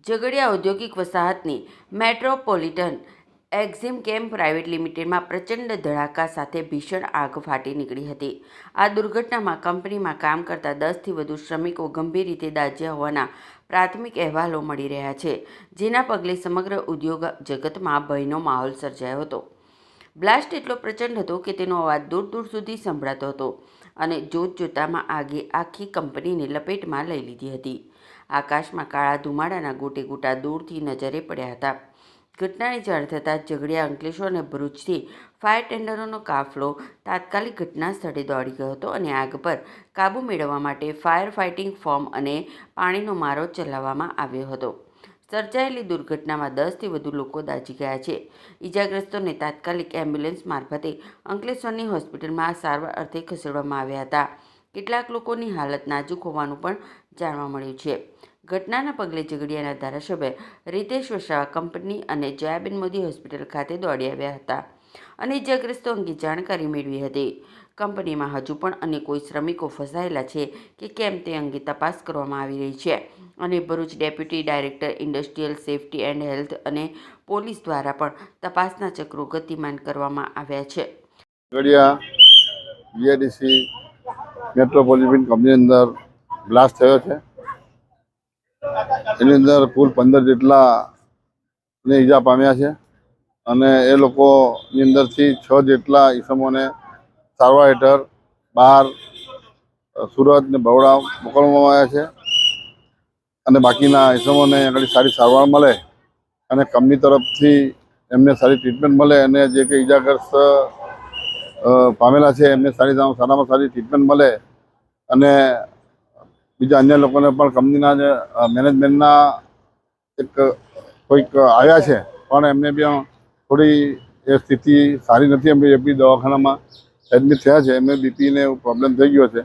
ઝઘડિયા ઔદ્યોગિક વસાહતની મેટ્રોપોલિટન એક્ઝિમ કેમ પ્રાઇવેટ લિમિટેડમાં પ્રચંડ ધડાકા સાથે ભીષણ આગ ફાટી નીકળી હતી. આ દુર્ઘટનામાં કંપનીમાં કામ કરતા 10થી વધુ શ્રમિકો ગંભીર રીતે દાઝ્યા હોવાના પ્રાથમિક અહેવાલો મળી રહ્યા છે, જેના પગલે સમગ્ર ઉદ્યોગ જગતમાં ભયનો માહોલ સર્જાયો હતો. બ્લાસ્ટ એટલો પ્રચંડ હતો કે તેનો અવાજ દૂર દૂર સુધી સંભળાતો હતો અને જોતજોતામાં આગે આખી કંપનીને લપેટમાં લઈ લીધી હતી. આકાશમાં કાળા ધુમાડાના ગોટે ગોટા દૂરથી નજરે પડ્યા હતા. ઘટનાની જાણ થતાં ઝઘડિયા, અંકલેશ્વર અને ભરૂચથી ફાયર ટેન્ડરોનો કાફલો તાત્કાલિક ઘટના સ્થળે દોડી ગયો હતો અને આગ પર કાબૂ મેળવવા માટે ફાયર ફાઇટિંગ ફોર્મ અને પાણીનો મારો ચલાવવામાં આવ્યો હતો. સર્જાયેલી દુર્ઘટનામાં 10થી વધુ લોકો દાઝી ગયા છે. ઇજાગ્રસ્તોને તાત્કાલિક એમ્બ્યુલન્સ મારફતે અંકલેશ્વરની હોસ્પિટલમાં સારવાર અર્થે ખસેડવામાં આવ્યા હતા. કેટલાક લોકોની હાલત નાજુક હોવાનું પણ જાણવા મળ્યું છે. ઘટનાના પગલે ઝઘડિયાના ધારાસભ્ય રીતેશ વસાવા કંપની અને જયાબેન મોદી હોસ્પિટલ ખાતે દોડી આવ્યા હતા અને ઇજાગ્રસ્તો અંગે જાણકારી મેળવી હતી. કંપનીમાં હજુ પણ અન્ય કોઈ શ્રમિકો ફસાયેલા છે કે કેમ તે અંગે તપાસ કરવામાં આવી રહી છે અને Bharuch deputy director industrial safety and health અને પોલીસ દ્વારા પણ તપાસના ચક્રો ગતિમાન કરવામાં આવ્યા છે. ઝઘડિયા જીઆઈડીસી મેટ્રોપોલિટન કંપની અંદર બ્લાસ્ટ થયો છે. એની અંદર કુલ 15 જેટલાને ઈજા પામ્યા છે અને એ લોકોની અંદરથી 6 જેટલા ઈસમોને સારવાર હેઠળ બહાર સુરત ને બરોડા મોકલવામાં આવ્યા છે અને બાકીના ઈસમોને આગળ સારી સારવાર મળે અને કંપની તરફથી એમને સારી ટ્રીટમેન્ટ મળે અને જે કંઈ ઈજાગ્રસ્ત પામેલા છે એમને સારામાં સારી ટ્રીટમેન્ટ મળે અને બીજા અન્ય લોકોને પણ કંપનીના જે મેનેજમેન્ટના કોઈક આવ્યા છે પણ એમને બી થોડી એ સ્થિતિ સારી નથી. એમને એ બી દવાખાનામાં એડમિટ થયા છે. એમને બીપીને પ્રોબ્લેમ થઈ ગયો છે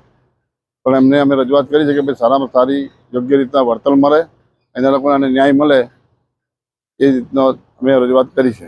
પણ એમને અમે રજૂઆત કરી છે કે ભાઈ સારામાં સારી યોગ્ય રીતના વળતર મળે, એના લોકોને ન્યાય મળે એ રીતનો અમે રજૂઆત કરી છે.